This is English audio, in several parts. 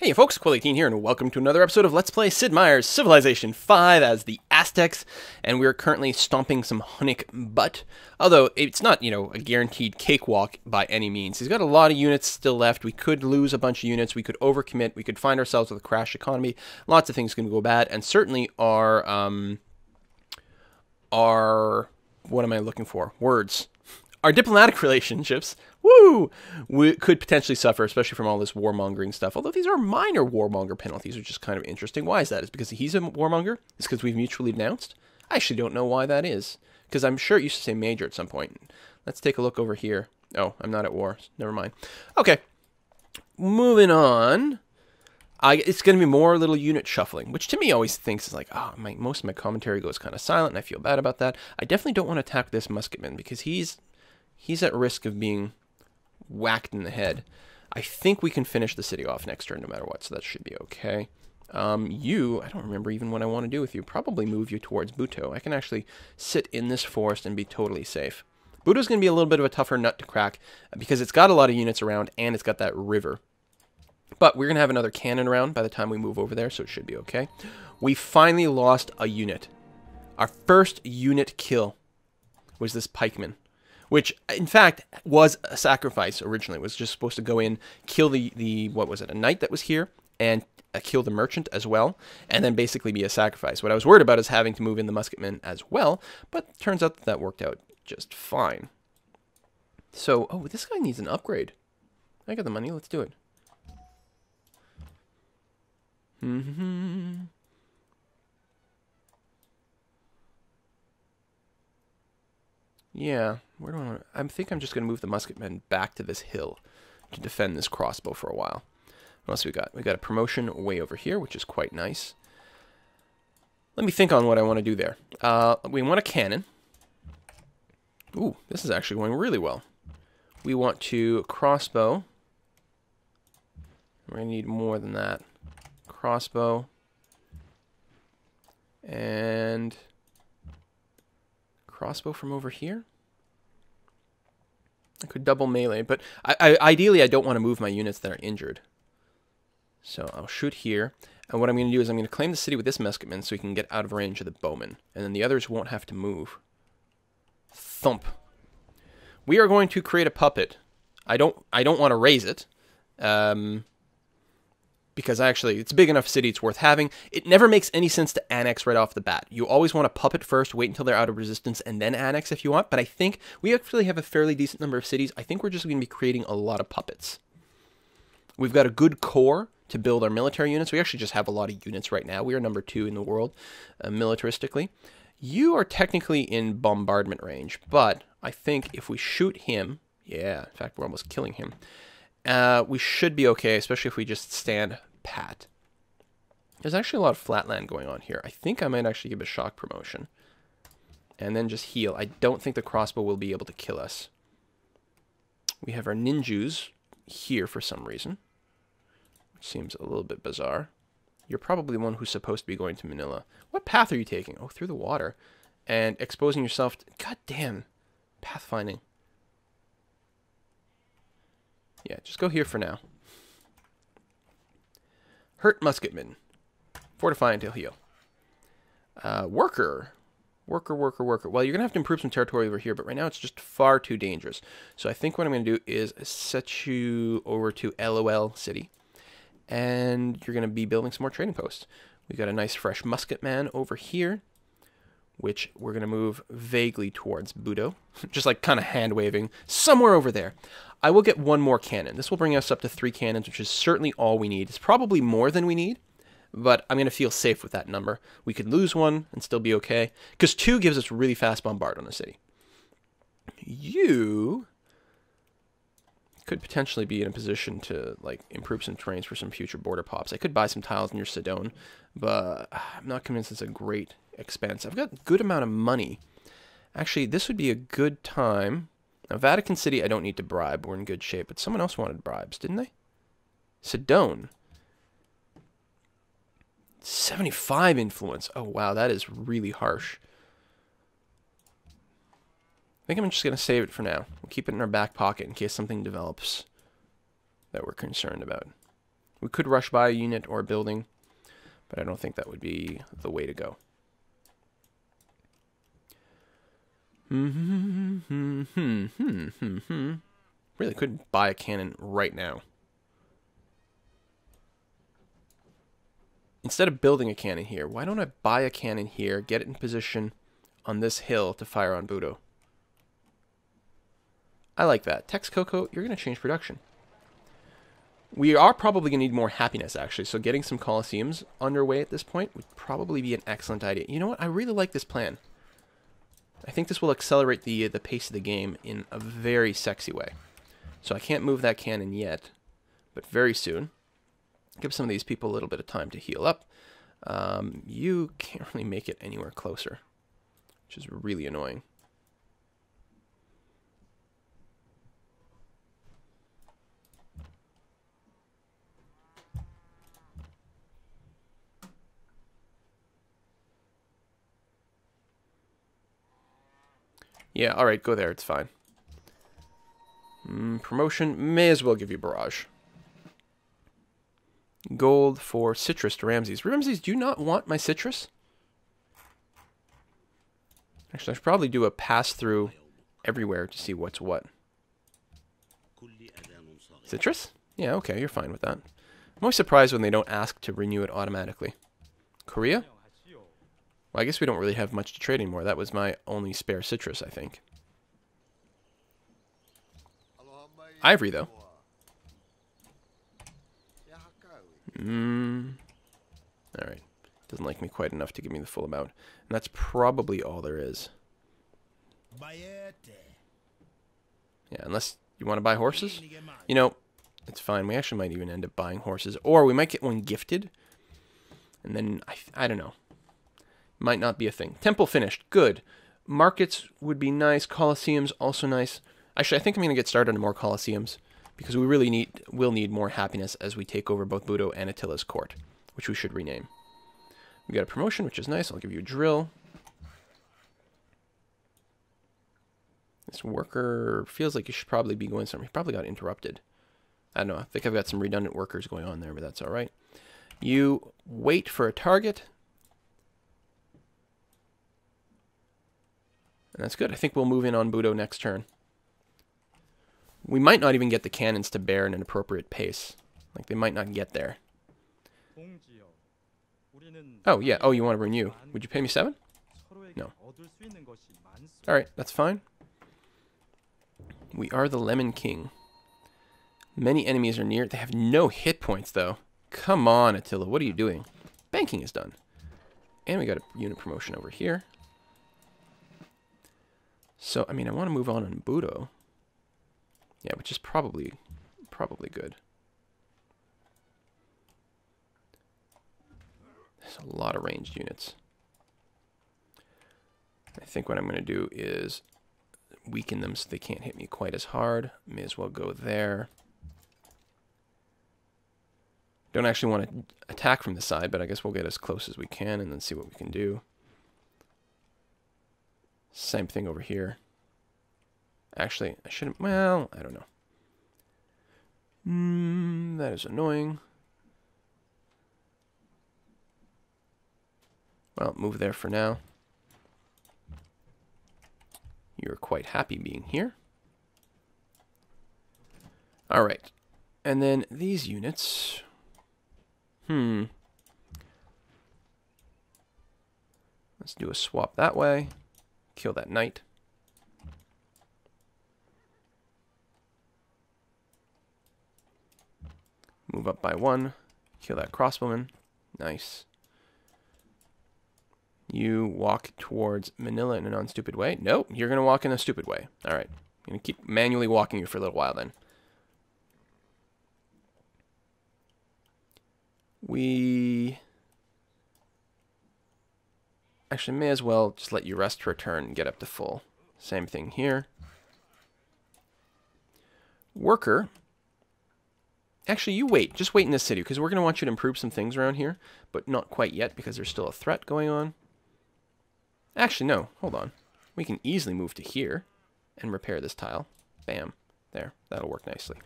Hey folks, Consolidating here, and welcome to another episode of Let's Play Sid Meier's Civilization 5 as the Aztecs, and we're currently stomping some Hunnic butt, although it's not, a guaranteed cakewalk by any means. He's got a lot of units still left. We could lose a bunch of units, we could overcommit, we could find ourselves with a crash economy, lots of things can go bad, and certainly our, what am I looking for? Words. Our diplomatic relationships, we could potentially suffer, especially from all this warmongering stuff. Although these are minor warmonger penalties, which is kind of interesting. Why is that? Is it because he's a warmonger? Is it because we've mutually denounced? I actually don't know why that is, because I'm sure it used to say major at some point. Let's take a look over here. Oh, I'm not at war. Never mind. Okay, moving on. It's going to be more little unit shuffling, which to me always thinks is like, most of my commentary goes kind of silent, and I feel bad about that. I definitely don't want to attack this musketman, because he's at risk of being whacked in the head. I think we can finish the city off next turn no matter what, so that should be okay. I don't remember even what I want to do with you. Probably move you towards Budo. I can actually sit in this forest and be totally safe. Budo's going to be a little bit of a tougher nut to crack because it's got a lot of units around and it's got that river. But we're going to have another cannon around by the time we move over there, so it should be okay. We finally lost a unit. Our first unit kill was this pikeman, which, in fact, was a sacrifice originally. It was just supposed to go in, kill what was it, a knight that was here, and kill the merchant as well, and then basically be a sacrifice. What I was worried about is having to move in the musketmen as well, but turns out that worked out just fine. So, this guy needs an upgrade. I got the money, let's do it. Yeah, where do I want to... I think I'm just going to move the musketmen back to this hill to defend this crossbow for a while. What else we got? We got a promotion way over here, which is quite nice. Let me think on what I want to do there. We want a cannon. Ooh, this is actually going really well. We want to crossbow. We're going to need more than that. Crossbow. And... crossbow from over here. I could double melee, but ideally I don't want to move my units that are injured. So I'll shoot here, and what I'm going to do is I'm going to claim the city with this musketman so he can get out of range of the bowman, and then the others won't have to move. Thump. We are going to create a puppet. I don't want to raise it. Because actually, it's a big enough city, it's worth having. It never makes any sense to annex right off the bat. You always want to puppet first, wait until they're out of resistance, and then annex if you want. But I think we actually have a fairly decent number of cities. I think we're just going to be creating a lot of puppets. We've got a good core to build our military units. We actually just have a lot of units right now. We are number 2 in the world, militaristically. You are technically in bombardment range, but I think if we shoot him... yeah, in fact, we're almost killing him. We should be okay, especially if we just stand pat. There's actually a lot of flatland going on here. I think I might actually give a shock promotion. And then just heal. I don't think the crossbow will be able to kill us. We have our ninjas here for some reason, which seems a little bit bizarre. You're probably the one who's supposed to be going to Manila. What path are you taking? Oh, through the water. And exposing yourself to... God damn. Pathfinding. Yeah, just go here for now. Hurt musketman. Fortify until heal. Worker. Worker. Well, you're going to have to improve some territory over here, but right now it's just far too dangerous. So I think what I'm going to do is set you over to LOL City. And you're going to be building some more trading posts. We got a nice fresh musketman over here, which we're going to move vaguely towards Budo. Just like kind of hand-waving. Somewhere over there. I will get one more cannon. This will bring us up to 3 cannons, which is certainly all we need. It's probably more than we need, but I'm going to feel safe with that number. We could lose one and still be okay, because 2 gives us really fast bombard on the city. You could potentially be in a position to like improve some terrains for some future border pops. I could buy some tiles near Sidon, but I'm not convinced it's a great expense. I've got a good amount of money. Actually, this would be a good time. Now, Vatican City, I don't need to bribe. We're in good shape. But someone else wanted bribes, didn't they? Sidon. 75 influence. Oh, wow. That is really harsh. I think I'm just going to save it for now. We'll keep it in our back pocket in case something develops that we're concerned about. We could rush by a unit or a building, but I don't think that would be the way to go. Really could buy a cannon right now. Instead of building a cannon here, why don't I buy a cannon here, get it in position on this hill to fire on Budo? I like that. Texcoco, you're going to change production. We are probably going to need more happiness, actually, so getting some Colosseums underway at this point would probably be an excellent idea. You know what? I really like this plan. I think this will accelerate the pace of the game in a very sexy way. So I can't move that cannon yet, but very soon. Give some of these people a little bit of time to heal up. You can't really make it anywhere closer, which is really annoying. Yeah, alright, go there, it's fine. Promotion, may as well give you Barrage. Gold for citrus to Ramses. Ramses, do you not want my citrus? Actually, I should probably do a pass-through everywhere to see what's what. Citrus? Yeah, okay, you're fine with that. I'm always surprised when they don't ask to renew it automatically. Korea? Well, I guess we don't really have much to trade anymore. That was my only spare citrus, I think. Ivory, though. Alright. Doesn't like me quite enough to give me the full amount. And that's probably all there is. Yeah, unless you want to buy horses. You know, it's fine. We actually might even end up buying horses. Or we might get one gifted. And then, I don't know. Might not be a thing. Temple finished. Good. Markets would be nice. Colosseums also nice. Actually, I think I'm going to get started on more Colosseums. Because we really will need more happiness as we take over both Budo and Attila's court. Which we should rename. We got a promotion, which is nice. I'll give you a drill. This worker feels like he should probably be going somewhere. He probably got interrupted. I don't know. I think I've got some redundant workers going on there, but that's alright. You wait for a target. And that's good. I think we'll move in on Budo next turn. We might not even get the cannons to bear in an appropriate pace. Like, they might not get there. Oh, yeah. Oh, you want to renew. Would you pay me 7? No. Alright, that's fine. We are the Lemon King. Many enemies are near. They have no hit points, though. Come on, Attila. What are you doing? Banking is done. And we got a unit promotion over here. So, I mean, I want to move on Budo. Yeah, which is probably good. There's a lot of ranged units. I think what I'm going to do is weaken them so they can't hit me quite as hard. May as well go there. Don't actually want to attack from the side, but I guess we'll get as close as we can and then see what we can do. Same thing over here. Actually, I shouldn't... Well, I don't know. That is annoying. Well, move there for now. You're quite happy being here. Alright. And then these units... Let's do a swap that way. Kill that knight. Move up by 1. Kill that crossbowman. Nice. You walk towards Manila in a non-stupid way. Nope, you're going to walk in a stupid way. Alright. I'm going to keep manually walking you for a little while then. We... Actually, may as well just let you rest for a turn and get up to full. Same thing here. Worker. Actually, you wait. Just wait in this city, because we're going to want you to improve some things around here, but not quite yet, because there's still a threat going on. Actually, no. Hold on. We can easily move to here and repair this tile. Bam. There. That'll work nicely.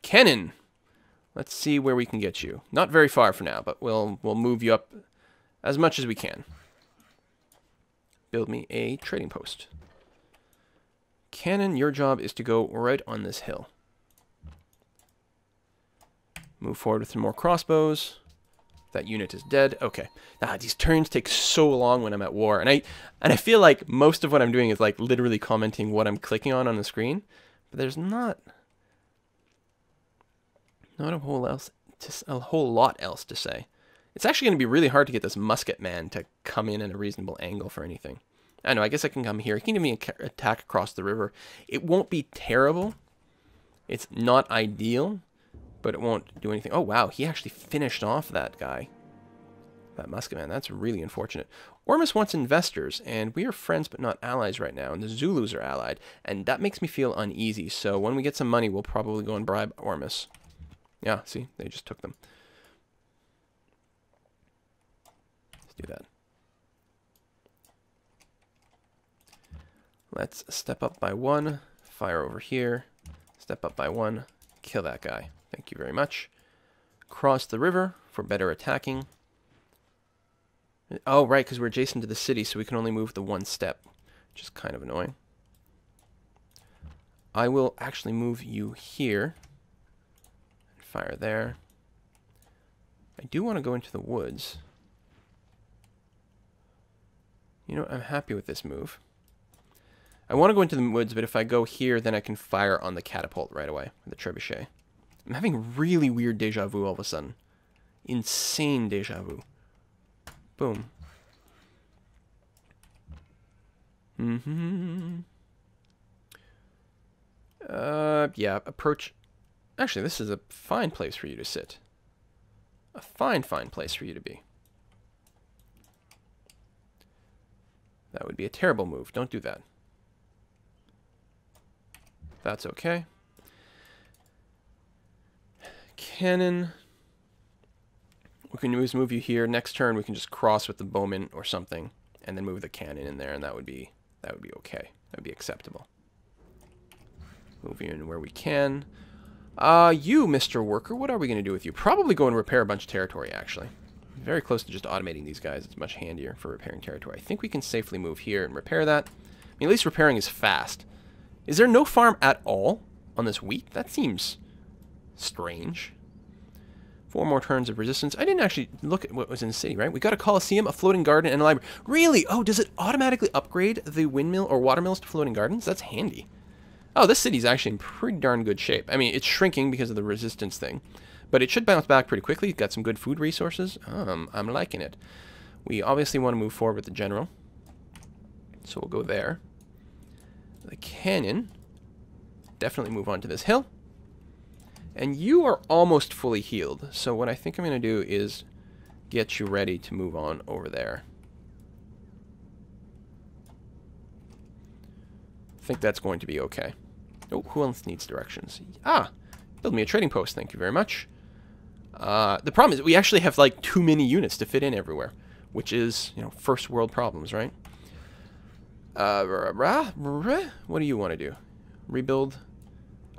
Cannon. Let's see where we can get you. Not very far for now, but we'll move you up as much as we can. Build me a trading post. Cannon, your job is to go right on this hill. Move forward with some more crossbows. That unit is dead. Okay. These turns take so long when I'm at war, and I feel like most of what I'm doing is like literally commenting what I'm clicking on the screen, but there's not a whole lot else to say. It's actually going to be really hard to get this musket man to come in at a reasonable angle for anything. I know. I guess I can come here. He can give me an attack across the river. It won't be terrible. It's not ideal. But it won't do anything. Oh, wow. He actually finished off that guy. That musketman. That's really unfortunate. Ormus wants investors, and we are friends but not allies right now, and the Zulus are allied, and that makes me feel uneasy. So when we get some money, we'll probably go and bribe Ormus. Yeah, see? They just took them. Let's do that. Let's step up by 1. Fire over here. Step up by 1. Kill that guy. Thank you very much. Cross the river for better attacking. Oh, right, because we're adjacent to the city, so we can only move the 1 step, which is kind of annoying. I will actually move you here. Fire there. I do want to go into the woods. You know, I'm happy with this move. I want to go into the woods, but if I go here, then I can fire on the catapult right away with the trebuchet. I'm having really weird deja vu all of a sudden. Insane deja vu. Boom. Yeah, approach. Actually, this is a fine place for you to sit. A fine place for you to be. That would be a terrible move. Don't do that. That's okay. Cannon. We can always move you here. Next turn, we can just cross with the bowman or something, and then move the cannon in there, and that would be okay. That would be acceptable. Move you in where we can. You, Mr. Worker, what are we going to do with you? Probably go and repair a bunch of territory, actually. Very close to just automating these guys. It's much handier for repairing territory. I think we can safely move here and repair that. I mean, at least repairing is fast. Is there no farm at all on this wheat? That seems strange. 4 more turns of resistance. I didn't actually look at what was in the city, right? We got a coliseum, a floating garden, and a library. Really? Oh, does it automatically upgrade the windmill or watermills to floating gardens? That's handy. Oh, this city's actually in pretty darn good shape. I mean, it's shrinking because of the resistance thing, but it should bounce back pretty quickly. Got some good food resources. I'm liking it. We obviously want to move forward with the general, so we'll go there. The cannon. Definitely move on to this hill. And you are almost fully healed, so what I think I'm going to do is get you ready to move on over there. I think that's going to be okay. Oh, who else needs directions? Build me a trading post, thank you very much. The problem is we actually have like too many units to fit in everywhere, which is, you know, first world problems, right? What do you want to do? Rebuild.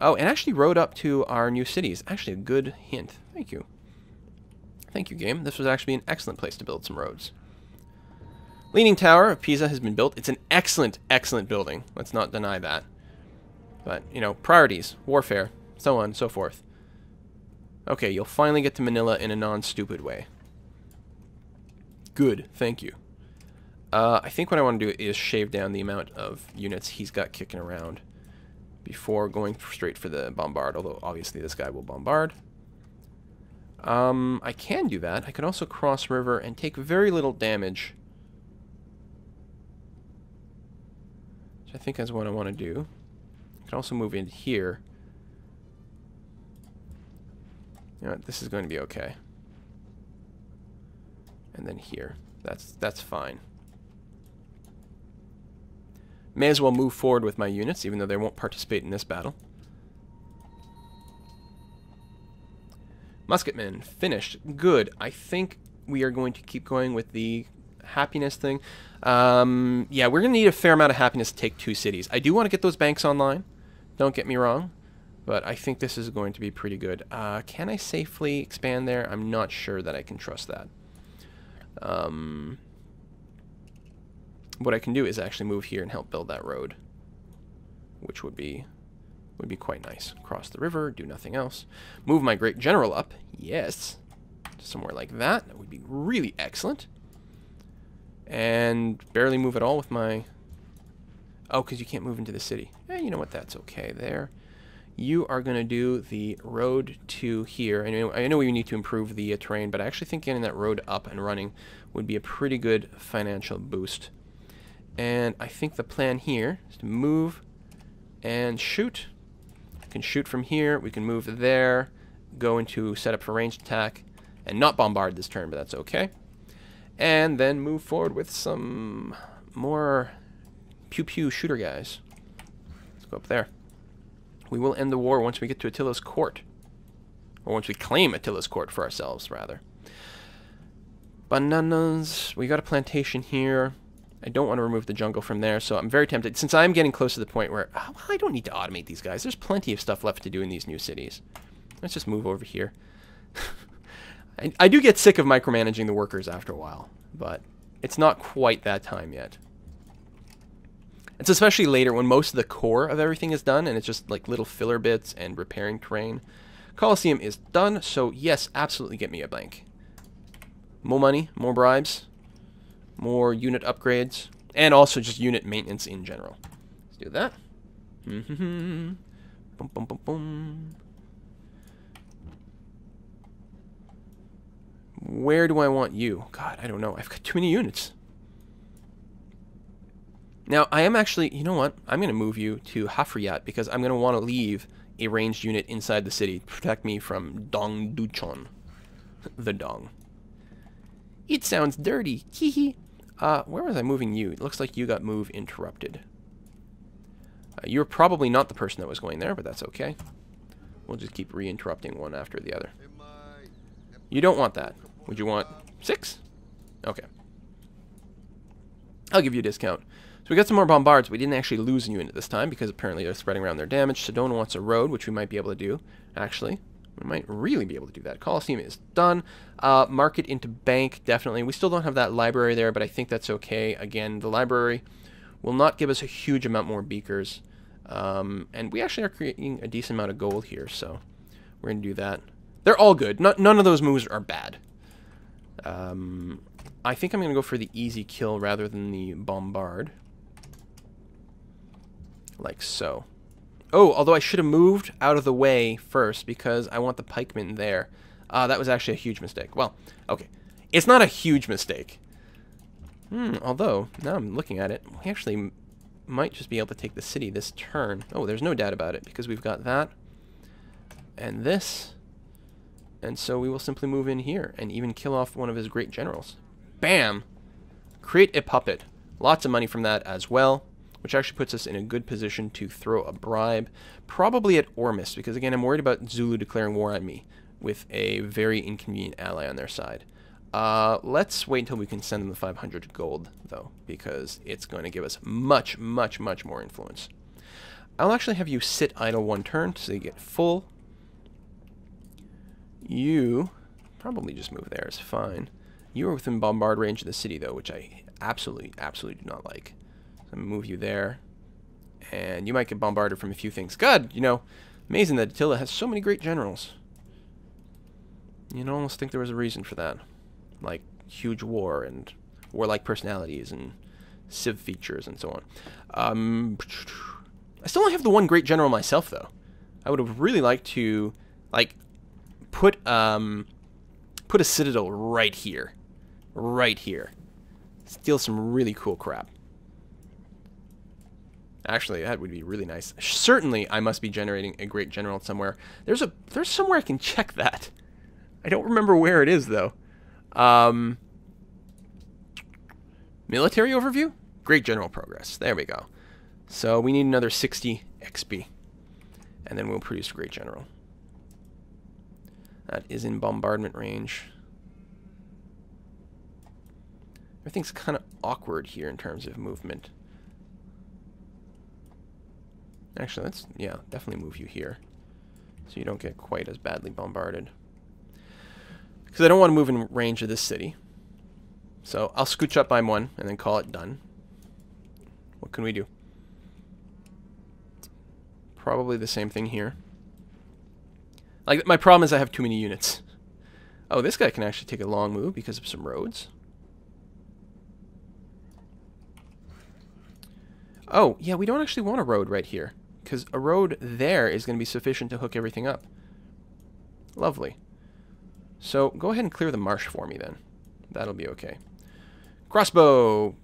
Oh, and actually rode up to our new cities. Actually, a good hint. Thank you. Thank you, game. This was actually an excellent place to build some roads. Leaning Tower of Pisa has been built. It's an excellent, excellent building. Let's not deny that. But, you know, priorities, warfare, so on and so forth. Okay, you'll finally get to Manila in a non-stupid way. Good, thank you. I think what I want to do is shave down the amount of units he's got kicking around before going straight for the bombard, although obviously this guy will bombard. I can do that. I can also cross river and take very little damage, which I think is what I want to do. I can also move in here. You know what, this is going to be okay. And then here. That's fine. May as well move forward with my units, even though they won't participate in this battle. Musketmen, finished. Good. I think we are going to keep going with the happiness thing. Yeah, we're going to need a fair amount of happiness to take 2 cities. I do want to get those banks online. Don't get me wrong. But I think this is going to be pretty good. Can I safely expand there? I'm not sure that I can trust that. What I can do is actually move here and help build that road, which would be quite nice. Cross the river, do nothing else. Move my great general up, yes, somewhere like that. That would be really excellent. And barely move at all with my... Oh, because you can't move into the city. You know what? That's okay there. You are going to do the road to here. I know we need to improve the terrain, but I actually think getting that road up and running would be a pretty good financial boost. And I think the plan here is to move and shoot. We can shoot from here. We can move there, go into setup for ranged attack, and not bombard this turn, but that's okay. And then move forward with some more pew-pew shooter guys. Let's go up there. We will end the war once we get to Attila's court. Or once we claim Attila's court for ourselves, rather. Bananas. We got a plantation here. I don't want to remove the jungle from there, so I'm very tempted. Since I'm getting close to the point where I don't need to automate these guys. There's plenty of stuff left to do in these new cities. Let's just move over here. I do get sick of micromanaging the workers after a while, but it's not quite that time yet. It's especially later when most of the core of everything is done and it's just like little filler bits and repairing terrain. Colosseum is done, so yes, absolutely get me a bank. More money, more bribes, more unit upgrades, and also just unit maintenance in general. Let's do that. Boom, boom, boom, boom. Where do I want you? God, I don't know. I've got too many units. Now, I am actually, you know what? I'm going to move you to Hafriyat because I'm going to want to leave a ranged unit inside the city to protect me from Dong Duchon. The Dong. It sounds dirty. Hee where was I moving you? It looks like you got move interrupted. You're probably not the person that was going there, but that's okay. We'll just keep re-interrupting one after the other. You don't want that. Would you want 6? Okay. I'll give you a discount. So we got some more bombards. We didn't actually lose a unit this time because apparently they're spreading around their damage. Sedona wants a road, which we might be able to do. Actually, we might really be able to do that. Colosseum is done. Market into bank, definitely. We still don't have that library there, but I think that's okay. Again, the library will not give us a huge amount more beakers. And we actually are creating a decent amount of gold here, so we're going to do that. They're all good. None of those moves are bad. I think I'm going to go for the easy kill rather than the bombard. Like so. Oh, although I should have moved out of the way first because I want the pikemen there. That was actually a huge mistake. Well, okay. It's not a huge mistake. Although, now I'm looking at it, we actually might just be able to take the city this turn. Oh, there's no doubt about it because we've got that and this. And so we will simply move in here and even kill off one of his great generals. Bam! Create a puppet. Lots of money from that as well, which actually puts us in a good position to throw a bribe, probably at Ormus, because again, I'm worried about Zulu declaring war on me with a very inconvenient ally on their side. Let's wait until we can send them the 500 gold, though, because it's going to give us much, much, much more influence. I'll actually have you sit idle one turn so you get full. You probably just move there, it's fine. You are within bombard range of the city, though, which I absolutely, absolutely do not like. So I'm going to move you there. And you might get bombarded from a few things. God, you know, amazing that Attila has so many great generals. You'd almost think there was a reason for that. Like huge war and warlike personalities and civ features and so on. I still only have the one great general myself, though. I would have really liked to, like, put a citadel right here. Right here. Steal some really cool crap. Actually, that would be really nice. Certainly, I must be generating a great general somewhere. There's somewhere I can check that. I don't remember where it is, though. Military overview? Great general progress. There we go. So we need another 60 XP. And then we'll produce a great general. That is in bombardment range. Everything's kind of awkward here in terms of movement. Actually, let's, yeah, definitely move you here. so you don't get quite as badly bombarded. Because I don't want to move in range of this city. So I'll scooch up by one and then call it done. What can we do? Probably the same thing here. Like, my problem is I have too many units. Oh, this guy can actually take a long move because of some roads. Oh, yeah, we don't actually want a road right here, because a road there is going to be sufficient to hook everything up. Lovely. So go ahead and clear the marsh for me then. That'll be okay. Crossbow!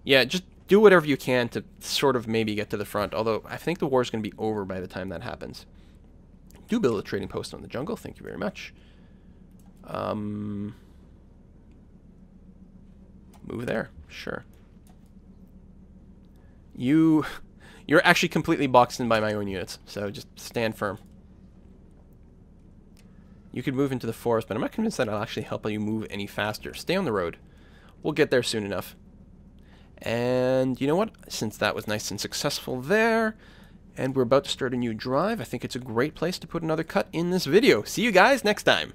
Yeah, just do whatever you can to sort of maybe get to the front, although I think the war's going to be over by the time that happens. Do build a trading post on the jungle, thank you very much. Move there, sure. You're actually completely boxed in by my own units, so just stand firm. You could move into the forest, but I'm not convinced that I'll actually help you move any faster. Stay on the road. We'll get there soon enough. And you know what? Since that was nice and successful there, and we're about to start a new drive, I think it's a great place to put another cut in this video. See you guys next time.